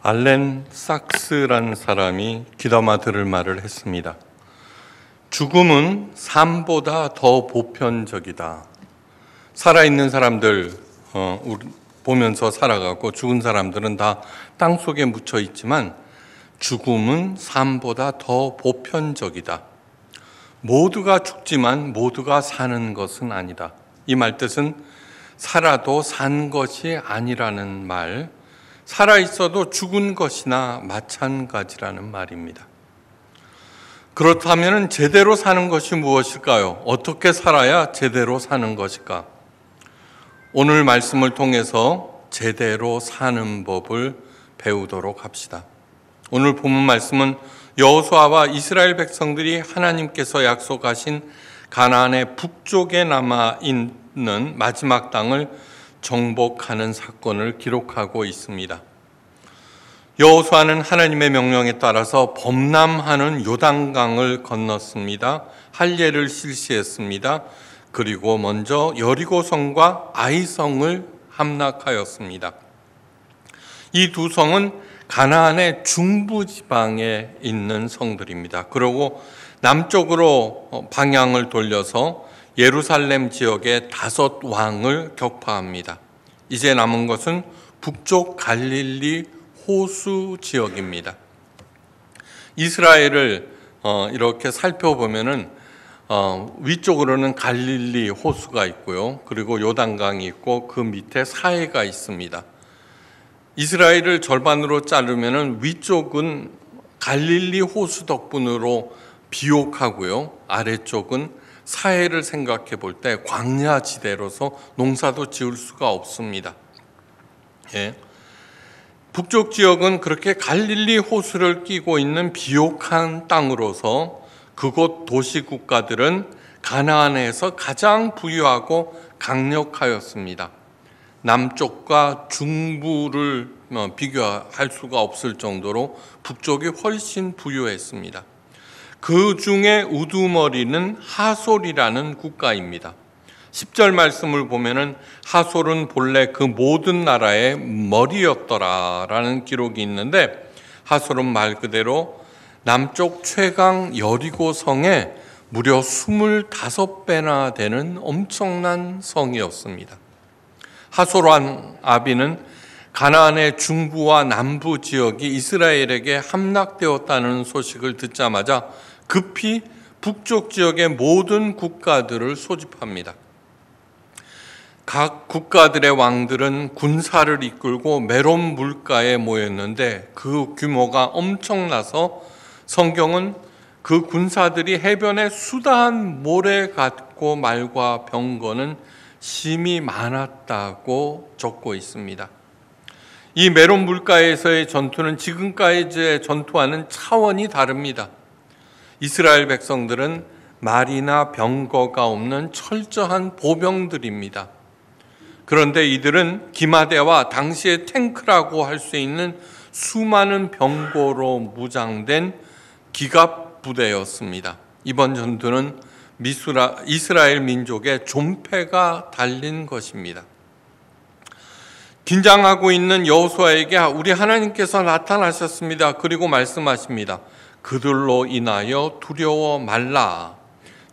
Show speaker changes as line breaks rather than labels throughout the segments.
알렌 sak스라는 사람이 귀담아 들을 말을 했습니다. 죽음은 삶보다 더 보편적이다. 살아있는 사람들 보면서 살아가고 죽은 사람들은 다 땅속에 묻혀 있지만 죽음은 삶보다 더 보편적이다. 모두가 죽지만 모두가 사는 것은 아니다. 이 말뜻은 살아도 산 것이 아니라는 말, 살아있어도 죽은 것이나 마찬가지라는 말입니다. 그렇다면 제대로 사는 것이 무엇일까요? 어떻게 살아야 제대로 사는 것일까? 오늘 말씀을 통해서 제대로 사는 법을 배우도록 합시다. 오늘 본문 말씀은 여호수아와 이스라엘 백성들이 하나님께서 약속하신 가나안의 북쪽에 남아 있는 마지막 땅을 정복하는 사건을 기록하고 있습니다. 여호수아는 하나님의 명령에 따라서 범람하는 요단강을 건넜습니다. 할례를 실시했습니다. 그리고 먼저 여리고성과 아이성을 함락하였습니다. 이 두 성은 가나안의 중부 지방에 있는 성들입니다. 그리고 남쪽으로 방향을 돌려서 예루살렘 지역의 5 왕을 격파합니다. 이제 남은 것은 북쪽 갈릴리 호수 지역입니다. 이스라엘을 이렇게 살펴보면은 위쪽으로는 갈릴리 호수가 있고요. 그리고 요단강이 있고 그 밑에 사해가 있습니다. 이스라엘을 절반으로 자르면은 위쪽은 갈릴리 호수 덕분으로 비옥하고요. 아래쪽은 사해를 생각해 볼 때 광야지대로서 농사도 지을 수가 없습니다. 예. 북쪽 지역은 그렇게 갈릴리 호수를 끼고 있는 비옥한 땅으로서 그곳 도시국가들은 가나안에서 가장 부유하고 강력하였습니다. 남쪽과 중부를 비교할 수가 없을 정도로 북쪽이 훨씬 부유했습니다. 그 중에 우두머리는 하솔이라는 국가입니다. 10절 말씀을 보면은 하솔은 본래 그 모든 나라의 머리였더라라는 기록이 있는데, 하솔은 말 그대로 남쪽 최강 여리고성에 무려 25배나 되는 엄청난 성이었습니다. 하솔 왕 아비는 가나안의 중부와 남부 지역이 이스라엘에게 함락되었다는 소식을 듣자마자 급히 북쪽 지역의 모든 국가들을 소집합니다. 각 국가들의 왕들은 군사를 이끌고 메론 물가에 모였는데 그 규모가 엄청나서 성경은 그 군사들이 해변에 수다한 모래 같고 말과 병거는 심히 많았다고 적고 있습니다. 이 메론 물가에서의 전투는 지금까지의 전투와는 차원이 다릅니다. 이스라엘 백성들은 말이나 병거가 없는 철저한 보병들입니다. 그런데 이들은 기마대와 당시의 탱크라고 할 수 있는 수많은 병거로 무장된 기갑 부대였습니다. 이번 전투는 이스라엘 민족의 존폐가 달린 것입니다. 긴장하고 있는 여호수아에게 우리 하나님께서 나타나셨습니다. 그리고 말씀하십니다. 그들로 인하여 두려워 말라.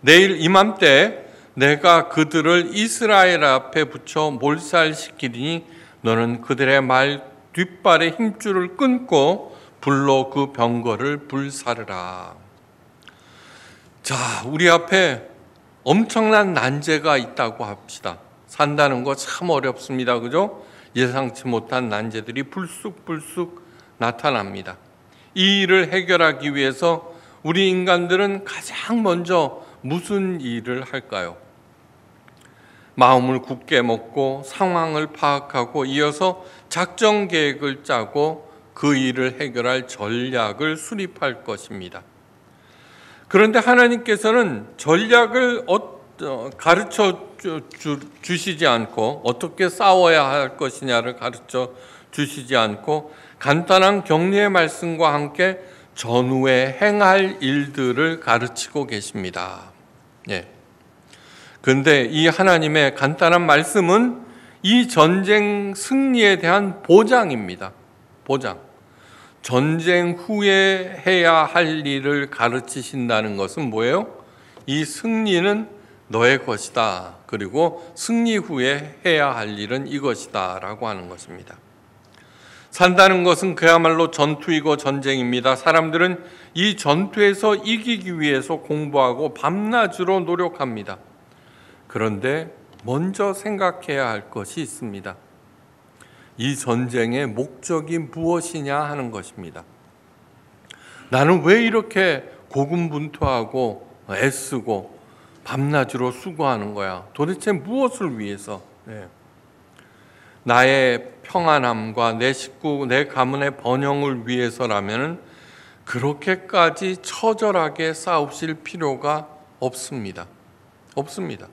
내일 이맘때 내가 그들을 이스라엘 앞에 붙여 몰살시키리니 너는 그들의 말 뒷발의 힘줄을 끊고 불로 그 병거를 불사르라. 자, 우리 앞에 엄청난 난제가 있다고 합시다. 산다는 거 참 어렵습니다. 그죠? 예상치 못한 난제들이 불쑥불쑥 나타납니다. 이 일을 해결하기 위해서 우리 인간들은 가장 먼저 무슨 일을 할까요? 마음을 굳게 먹고 상황을 파악하고 이어서 작전 계획을 짜고 그 일을 해결할 전략을 수립할 것입니다. 그런데 하나님께서는 전략을 가르쳐 주시지 않고 어떻게 싸워야 할 것이냐를 가르쳐 주시지 않고 간단한 격려의 말씀과 함께 전후에 행할 일들을 가르치고 계십니다. 예. 그런데 이 하나님의 간단한 말씀은 이 전쟁 승리에 대한 보장입니다. 보장. 전쟁 후에 해야 할 일을 가르치신다는 것은 뭐예요? 이 승리는 너의 것이다. 그리고 승리 후에 해야 할 일은 이것이다 라고 하는 것입니다. 산다는 것은 그야말로 전투이고 전쟁입니다. 사람들은 이 전투에서 이기기 위해서 공부하고 밤낮으로 노력합니다. 그런데 먼저 생각해야 할 것이 있습니다. 이 전쟁의 목적이 무엇이냐 하는 것입니다. 나는 왜 이렇게 고군분투하고 애쓰고 밤낮으로 수고하는 거야? 도대체 무엇을 위해서? 나의 평안함과 내 식구, 내 가문의 번영을 위해서라면 그렇게까지 처절하게 싸우실 필요가 없습니다. 없습니다.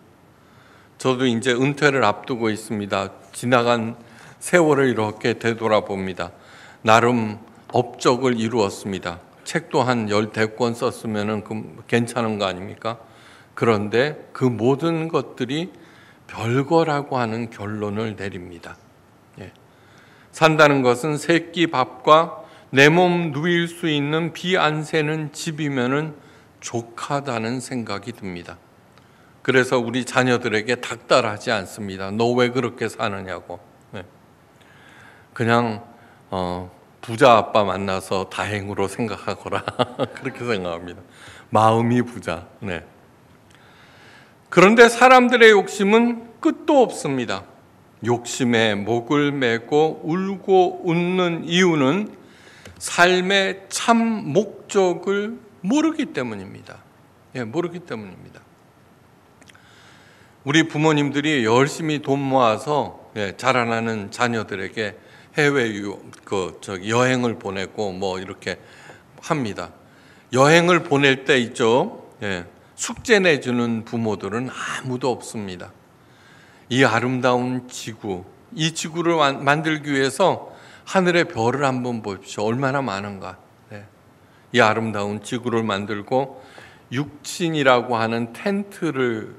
저도 이제 은퇴를 앞두고 있습니다. 지나간 세월을 이렇게 되돌아봅니다. 나름 업적을 이루었습니다. 책도 한 14권 썼으면 괜찮은 거 아닙니까? 그런데 그 모든 것들이 별거라고 하는 결론을 내립니다. 산다는 것은 세 끼 밥과 내 몸 누일 수 있는 비 안 새는 집이면은 족하다는 생각이 듭니다. 그래서 우리 자녀들에게 닥달하지 않습니다. 너 왜 그렇게 사느냐고. 그냥 부자 아빠 만나서 다행으로 생각하거라. 그렇게 생각합니다. 마음이 부자. 그런데 사람들의 욕심은 끝도 없습니다. 욕심에 목을 메고 울고 웃는 이유는 삶의 참 목적을 모르기 때문입니다. 모르기 때문입니다. 우리 부모님들이 열심히 돈 모아서 자라나는 자녀들에게 해외 여행을 보내고 뭐 이렇게 합니다. 여행을 보낼 때 있죠. 숙제 내주는 부모들은 아무도 없습니다. 이 아름다운 지구, 이 지구를 만들기 위해서 하늘의 별을 한번 보십시오. 얼마나 많은가. 이 아름다운 지구를 만들고 육신이라고 하는 텐트를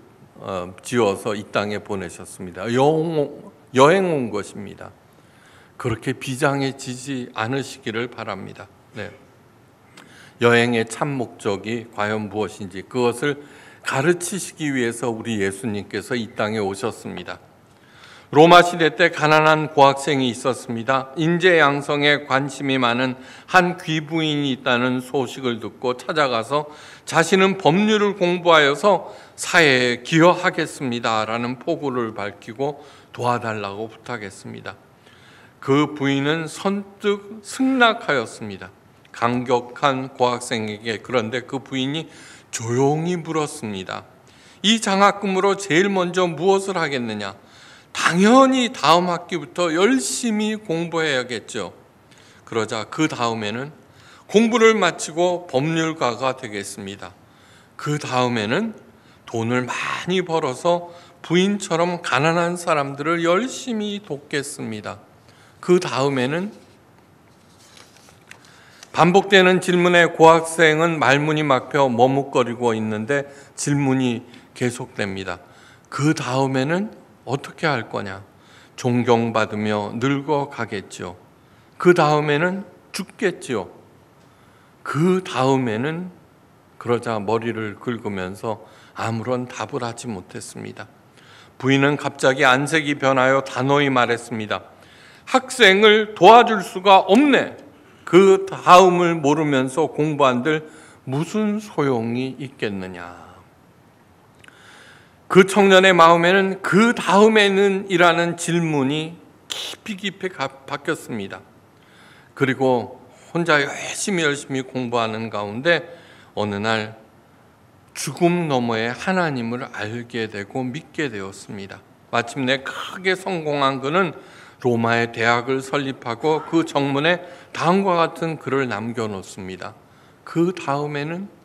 지어서 이 땅에 보내셨습니다. 여행 온 것입니다. 그렇게 비장해지지 않으시기를 바랍니다. 여행의 참 목적이 과연 무엇인지 그것을 가르치시기 위해서 우리 예수님께서 이 땅에 오셨습니다. 로마 시대 때 가난한 고학생이 있었습니다. 인재 양성에 관심이 많은 한 귀부인이 있다는 소식을 듣고 찾아가서 자신은 법률을 공부하여서 사회에 기여하겠습니다라는 포부를 밝히고 도와달라고 부탁했습니다. 그 부인은 선뜻 승낙하였습니다. 강격한 고학생에게. 그런데 그 부인이 조용히 물었습니다. 이 장학금으로 제일 먼저 무엇을 하겠느냐? 당연히 다음 학기부터 열심히 공부해야겠죠. 그러자 그 다음에는 공부를 마치고 법률가가 되겠습니다. 그 다음에는 돈을 많이 벌어서 부인처럼 가난한 사람들을 열심히 돕겠습니다. 그 다음에는 반복되는 질문에 고학생은 말문이 막혀 머뭇거리고 있는데 질문이 계속됩니다. 그 다음에는 어떻게 할 거냐? 존경받으며 늙어가겠죠. 그 다음에는 죽겠지요. 그 다음에는 그러자 머리를 긁으면서 아무런 답을 하지 못했습니다. 부인은 갑자기 안색이 변하여 단호히 말했습니다. 학생을 도와줄 수가 없네. 그 다음을 모르면서 공부한들 무슨 소용이 있겠느냐. 그 청년의 마음에는 그 다음에는 이라는 질문이 깊이 박혔습니다. 그리고 혼자 열심히 공부하는 가운데 어느 날 죽음 너머에 하나님을 알게 되고 믿게 되었습니다. 마침내 크게 성공한 그는 로마의 대학을 설립하고 그 정문에 다음과 같은 글을 남겨놓습니다. 그 다음에는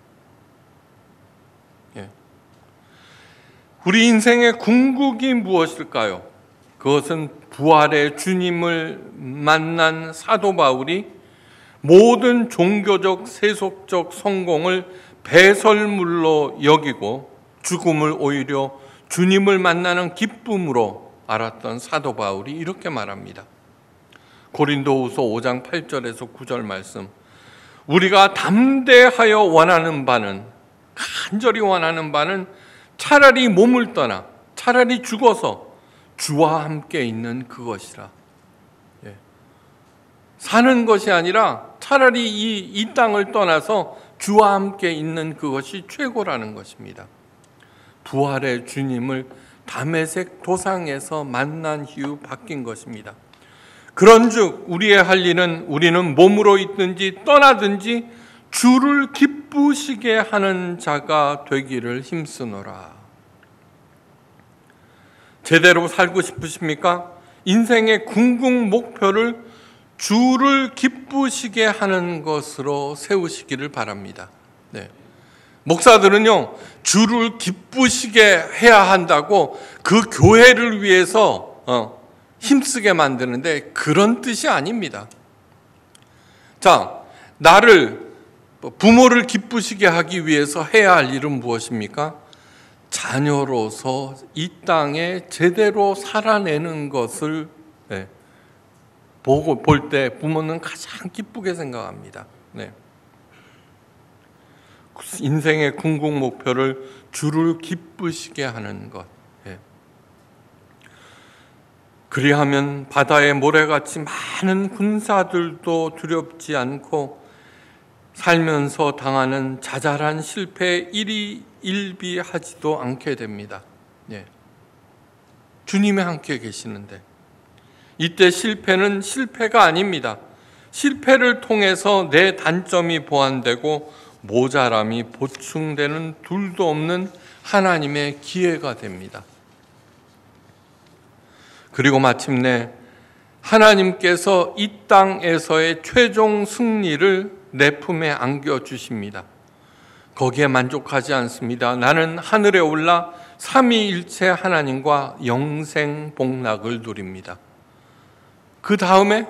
우리 인생의 궁극이 무엇일까요? 그것은 부활의 주님을 만난 사도 바울이 모든 종교적 세속적 성공을 배설물로 여기고 죽음을 오히려 주님을 만나는 기쁨으로 알았던 사도 바울이 이렇게 말합니다. 고린도후서 5장 8절에서 9절 말씀. 우리가 담대하여 원하는 바는, 간절히 원하는 바는 차라리 몸을 떠나 차라리 죽어서 주와 함께 있는 그것이라. 사는 것이 아니라 차라리 이 땅을 떠나서 주와 함께 있는 그것이 최고라는 것입니다. 부활의 주님을 다메섹 도상에서 만난 이후 바뀐 것입니다. 그런즉 우리의 할 일은 우리는 몸으로 있든지 떠나든지 주를 기쁘시게 하는 자가 되기를 힘쓰노라. 제대로 살고 싶으십니까? 인생의 궁극 목표를 주를 기쁘시게 하는 것으로 세우시기를 바랍니다. 네. 목사들은요, 주를 기쁘시게 해야 한다고 그 교회를 위해서 힘쓰게 만드는데 그런 뜻이 아닙니다. 자, 나를, 부모를 기쁘시게 하기 위해서 해야 할 일은 무엇입니까? 자녀로서 이 땅에 제대로 살아내는 것을 보고 볼 때 부모는 가장 기쁘게 생각합니다. 네. 인생의 궁극 목표를 주를 기쁘시게 하는 것. 그리하면 바다의 모래같이 많은 군사들도 두렵지 않고 살면서 당하는 자잘한 실패에 일비하지도 않게 됩니다. 주님이 함께 계시는데 이때 실패는 실패가 아닙니다. 실패를 통해서 내 단점이 보완되고 모자람이 보충되는 둘도 없는 하나님의 기회가 됩니다. 그리고 마침내 하나님께서 이 땅에서의 최종 승리를 내 품에 안겨주십니다. 거기에 만족하지 않습니다. 나는 하늘에 올라 삼위일체 하나님과 영생 복락을 누립니다. 그 다음에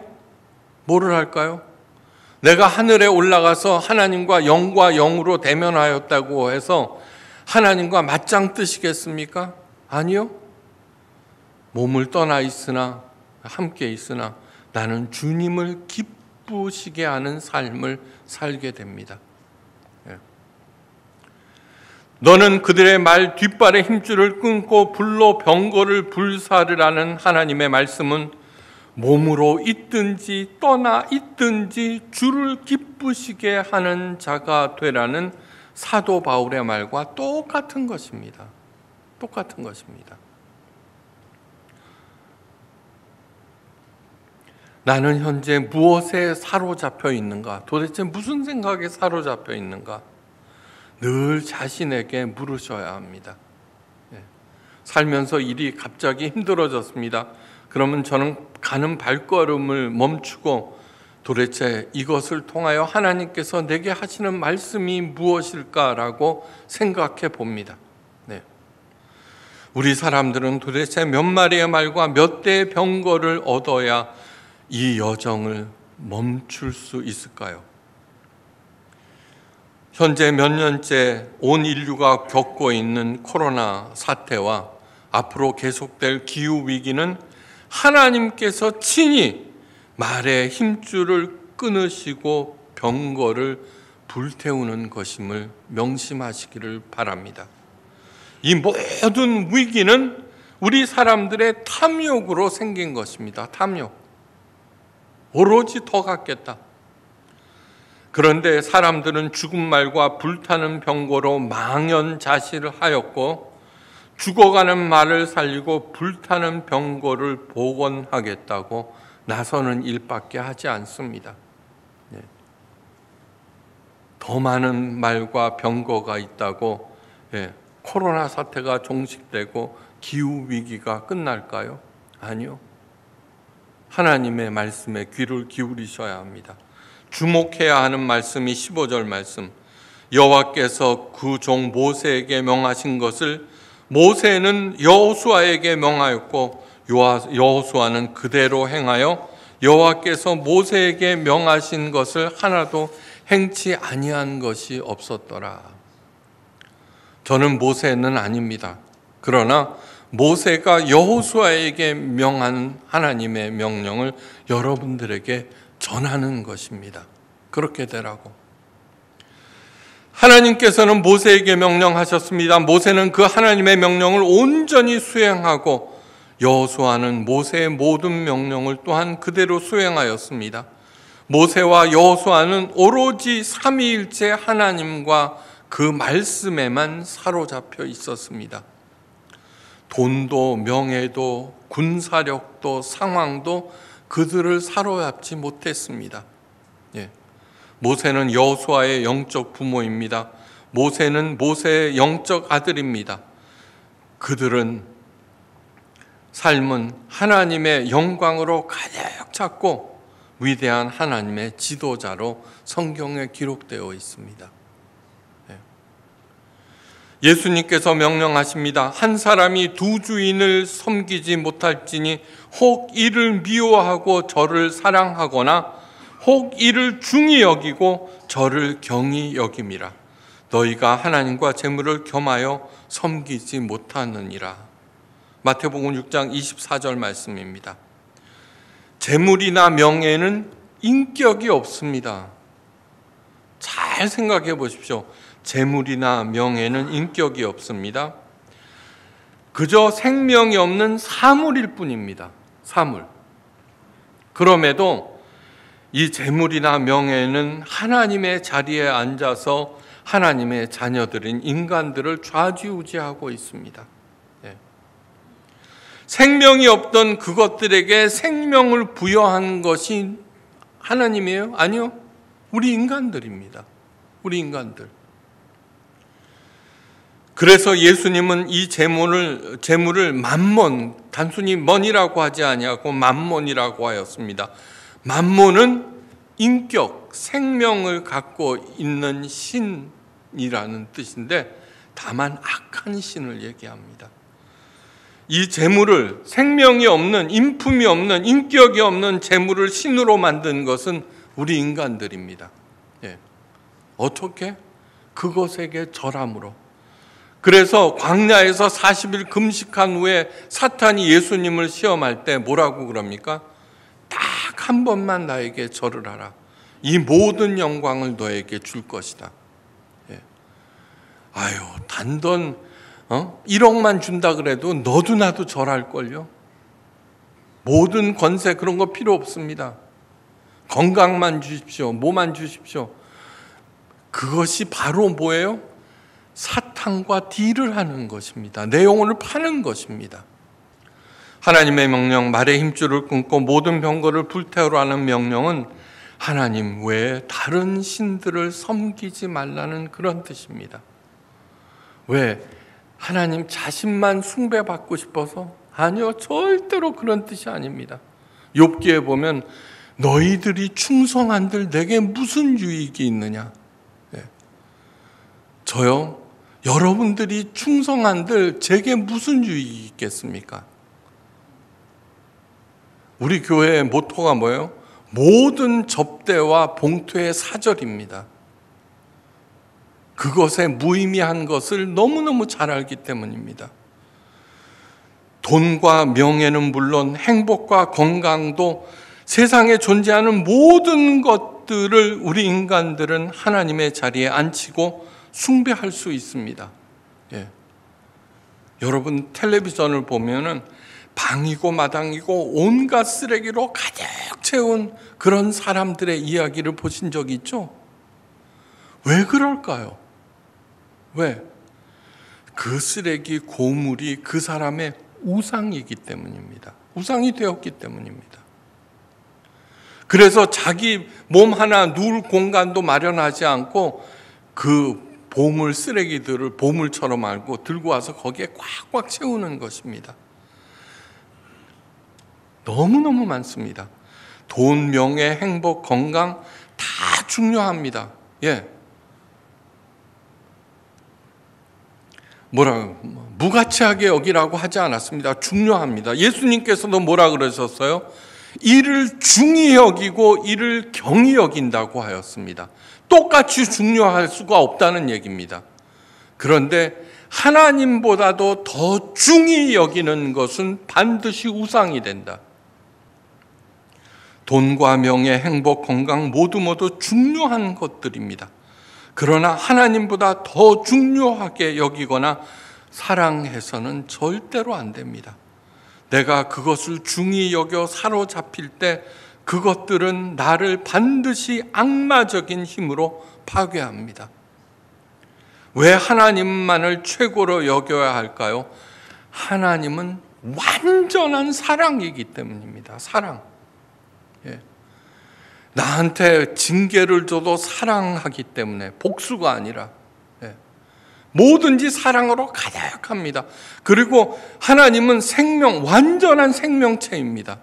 뭐를 할까요? 내가 하늘에 올라가서 하나님과 영과 영으로 대면하였다고 해서 하나님과 맞짱 뜨시겠습니까? 아니요. 몸을 떠나 있으나 함께 있으나 나는 주님을 기쁘시게 하는 삶을 살게 됩니다. 너는 그들의 말 뒷발의 힘줄을 끊고 불로 병거를 불사르라는 하나님의 말씀은 몸으로 있든지 떠나 있든지 주를 기쁘시게 하는 자가 되라는 사도 바울의 말과 똑같은 것입니다. 똑같은 것입니다. 나는 현재 무엇에 사로잡혀 있는가? 도대체 무슨 생각에 사로잡혀 있는가? 늘 자신에게 물으셔야 합니다. 살면서 일이 갑자기 힘들어졌습니다. 그러면 저는 가는 발걸음을 멈추고 도대체 이것을 통하여 하나님께서 내게 하시는 말씀이 무엇일까라고 생각해 봅니다. 우리 사람들은 도대체 몇 마리의 말과 몇 대의 병거를 얻어야 이 여정을 멈출 수 있을까요? 현재 몇 년째 온 인류가 겪고 있는 코로나 사태와 앞으로 계속될 기후위기는 하나님께서 친히 말의 힘줄을 끊으시고 병거를 불태우는 것임을 명심하시기를 바랍니다. 이 모든 위기는 우리 사람들의 탐욕으로 생긴 것입니다. 탐욕. 오로지 더 갖겠다. 그런데 사람들은 죽은 말과 불타는 병거로 망연자실을 하였고 죽어가는 말을 살리고 불타는 병거를 복원하겠다고 나서는 일밖에 하지 않습니다. 더 많은 말과 병거가 있다고 코로나 사태가 종식되고 기후위기가 끝날까요? 아니요. 하나님의 말씀에 귀를 기울이셔야 합니다. 주목해야 하는 말씀이 15절 말씀. 여호와께서 그 종 모세에게 명하신 것을 모세는 여호수아에게 명하였고 여호수아는 그대로 행하여 여호와께서 모세에게 명하신 것을 하나도 행치 아니한 것이 없었더라. 저는 모세는 아닙니다. 그러나 모세가 여호수아에게 명한 하나님의 명령을 여러분들에게 전하는 것입니다. 그렇게 되라고. 하나님께서는 모세에게 명령하셨습니다. 모세는 그 하나님의 명령을 온전히 수행하고 여호수아는 모세의 모든 명령을 또한 그대로 수행하였습니다. 모세와 여호수아는 오로지 삼위일체 하나님과 그 말씀에만 사로잡혀 있었습니다. 돈도 명예도 군사력도 상황도 그들을 사로잡지 못했습니다. 모세는 여호수아의 영적 부모입니다. 모세는 모세의 영적 아들입니다. 그들은 삶은 하나님의 영광으로 가득 찼고 위대한 하나님의 지도자로 성경에 기록되어 있습니다. 예수님께서 명령하십니다. 한 사람이 두 주인을 섬기지 못할지니 혹 이를 미워하고 저를 사랑하거나 혹 이를 중히 여기고 저를 경히 여김이라. 너희가 하나님과 재물을 겸하여 섬기지 못하느니라. 마태복음 6장 24절 말씀입니다. 재물이나 명예는 인격이 없습니다. 잘 생각해 보십시오. 재물이나 명예는 인격이 없습니다. 그저 생명이 없는 사물일 뿐입니다. 사물. 그럼에도 이 재물이나 명예는 하나님의 자리에 앉아서 하나님의 자녀들인 인간들을 좌지우지하고 있습니다. 생명이 없던 그것들에게 생명을 부여한 것이 하나님이에요? 아니요. 우리 인간들입니다. 우리 인간들. 그래서 예수님은 이 재물을 만몬, 단순히 mon이라고 하지 아니하고 만몬이라고 하였습니다. 만몬은 인격, 생명을 갖고 있는 신이라는 뜻인데 다만 악한 신을 얘기합니다. 이 재물을 생명이 없는, 인품이 없는, 인격이 없는 재물을 신으로 만든 것은 우리 인간들입니다. 어떻게? 그것에게 절함으로. 그래서 광야에서 40일 금식한 후에 사탄이 예수님을 시험할 때 뭐라고 그럽니까? 딱 한 번만 나에게 절을 하라. 이 모든 영광을 너에게 줄 것이다. 아유, 단돈 1억만 준다 그래도 너도 나도 절할걸요. 모든 권세 그런 거 필요 없습니다. 건강만 주십시오. 뭐만 주십시오. 그것이 바로 뭐예요? 사탄과 딜을 하는 것입니다. 내 영혼을 파는 것입니다. 하나님의 명령, 말의 힘줄을 끊고 모든 병거를 불태우라는 명령은 하나님 외에 다른 신들을 섬기지 말라는 그런 뜻입니다. 왜? 하나님 자신만 숭배받고 싶어서? 아니요, 절대로 그런 뜻이 아닙니다. 욥기에 보면 너희들이 충성한들 내게 무슨 유익이 있느냐? 저요? 여러분들이 충성한들 제게 무슨 유익이 있겠습니까? 우리 교회의 모토가 뭐예요? 모든 접대와 봉투의 사절입니다. 그것의 무의미한 것을 너무너무 잘 알기 때문입니다. 돈과 명예는 물론 행복과 건강도 세상에 존재하는 모든 것들을 우리 인간들은 하나님의 자리에 앉히고 숭배할 수 있습니다. 여러분 텔레비전을 보면은 방이고 마당이고 온갖 쓰레기로 가득 채운 그런 사람들의 이야기를 보신 적 있죠? 왜 그럴까요? 왜? 그 쓰레기 고물이 그 사람의 우상이기 때문입니다. 우상이 되었기 때문입니다. 그래서 자기 몸 하나 누울 공간도 마련하지 않고 그 보물 쓰레기들을 보물처럼 알고 들고 와서 거기에 꽉꽉 채우는 것입니다. 너무너무 많습니다. 돈, 명예, 행복, 건강 다 중요합니다. 무가치하게 여기라고 하지 않았습니다. 중요합니다. 예수님께서도 뭐라 그러셨어요? 이를 중히 여기고 이를 경히 여긴다고 하였습니다. 똑같이 중요할 수가 없다는 얘기입니다. 그런데 하나님보다도 더 중히 여기는 것은 반드시 우상이 된다. 돈과 명예, 행복, 건강 모두 중요한 것들입니다. 그러나 하나님보다 더 중요하게 여기거나 사랑해서는 절대로 안 됩니다. 내가 그것을 중히 여겨 사로잡힐 때 그것들은 나를 반드시 악마적인 힘으로 파괴합니다. 왜 하나님만을 최고로 여겨야 할까요? 하나님은 완전한 사랑이기 때문입니다. 사랑. 나한테 징계를 줘도 사랑하기 때문에, 복수가 아니라 뭐든지 사랑으로 가득합니다. 그리고 하나님은 완전한 생명체입니다.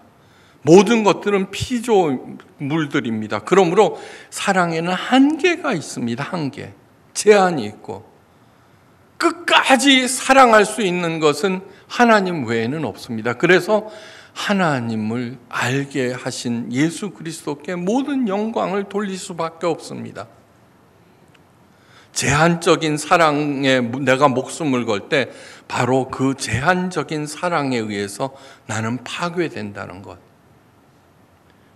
모든 것들은 피조물들입니다. 그러므로 사랑에는 한계가 있습니다. 한계, 제한이 있고, 끝까지 사랑할 수 있는 것은 하나님 외에는 없습니다. 그래서 하나님을 알게 하신 예수 그리스도께 모든 영광을 돌릴 수밖에 없습니다. 제한적인 사랑에 내가 목숨을 걸 때 바로 그 제한적인 사랑에 의해서 나는 파괴된다는 것,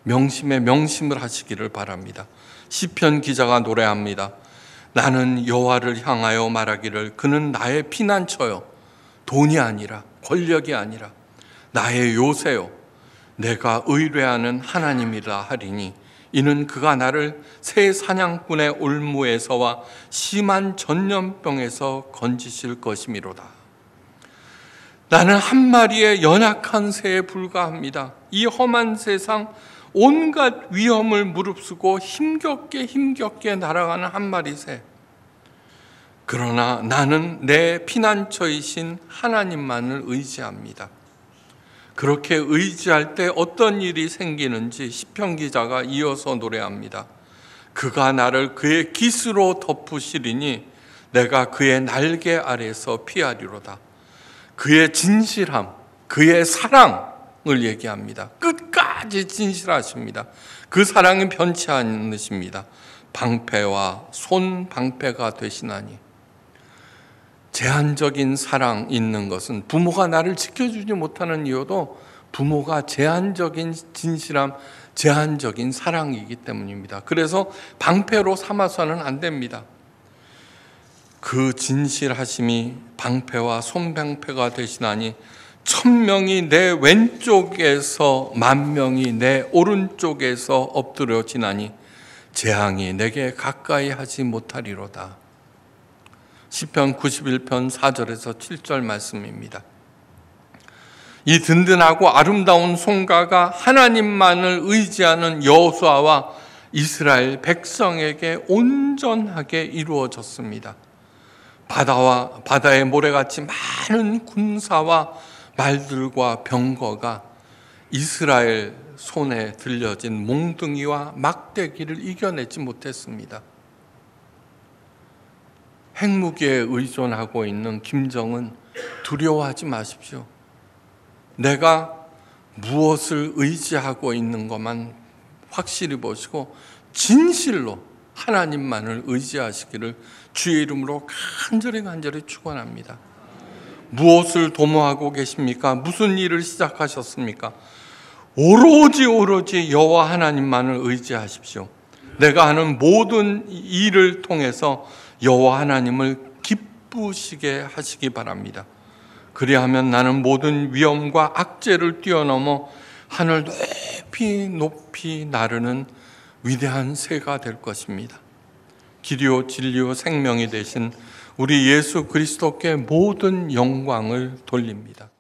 명심에 명심을 하시기를 바랍니다. 시편 기자가 노래합니다. 나는 여호와를 향하여 말하기를 그는 나의 피난처요, 돈이 아니라 권력이 아니라 나의 요새요, 내가 의뢰하는 하나님이라 하리니 이는 그가 나를 새 사냥꾼의 올무에서와 심한 전염병에서 건지실 것이미로다. 나는 한 마리의 연약한 새에 불과합니다. 이 험한 세상 온갖 위험을 무릅쓰고 힘겹게 날아가는 한 마리 새. 그러나 나는 내 피난처이신 하나님만을 의지합니다. 그렇게 의지할 때 어떤 일이 생기는지 시편 기자가 이어서 노래합니다. 그가 나를 그의 깃으로 덮으시리니 내가 그의 날개 아래서 피하리로다. 그의 진실함, 그의 사랑을 얘기합니다. 끝까지 진실하십니다. 그 사랑이 변치 않으십니다. 방패와 손방패가 되시나니. 제한적인 사랑 있는 것은, 부모가 나를 지켜주지 못하는 이유도 부모가 제한적인 진실함, 제한적인 사랑이기 때문입니다. 그래서 방패로 삼아서는 안 됩니다. 그 진실하심이 방패와 손방패가 되시나니 1000명이 내 왼쪽에서 10,000명이 내 오른쪽에서 엎드려지나니 재앙이 내게 가까이 하지 못하리로다. 시편 91편 4절에서 7절 말씀입니다. 이 든든하고 아름다운 송가가 하나님만을 의지하는 여호수아와 이스라엘 백성에게 온전하게 이루어졌습니다. 바다의 모래같이 많은 군사와 말들과 병거가 이스라엘 손에 들려진 몽둥이와 막대기를 이겨내지 못했습니다. 핵무기에 의존하고 있는 김정은, 두려워하지 마십시오. 내가 무엇을 의지하고 있는 것만 확실히 보시고 진실로 하나님만을 의지하시기를 주의 이름으로 간절히 축원합니다. 무엇을 도모하고 계십니까? 무슨 일을 시작하셨습니까? 오로지 여호와 하나님만을 의지하십시오. 내가 하는 모든 일을 통해서 여호와 하나님을 기쁘시게 하시기 바랍니다. 그리하면 나는 모든 위험과 악재를 뛰어넘어 하늘 높이 나르는 위대한 새가 될 것입니다. 길이요 진리요 생명이 되신 우리 예수 그리스도께 모든 영광을 돌립니다.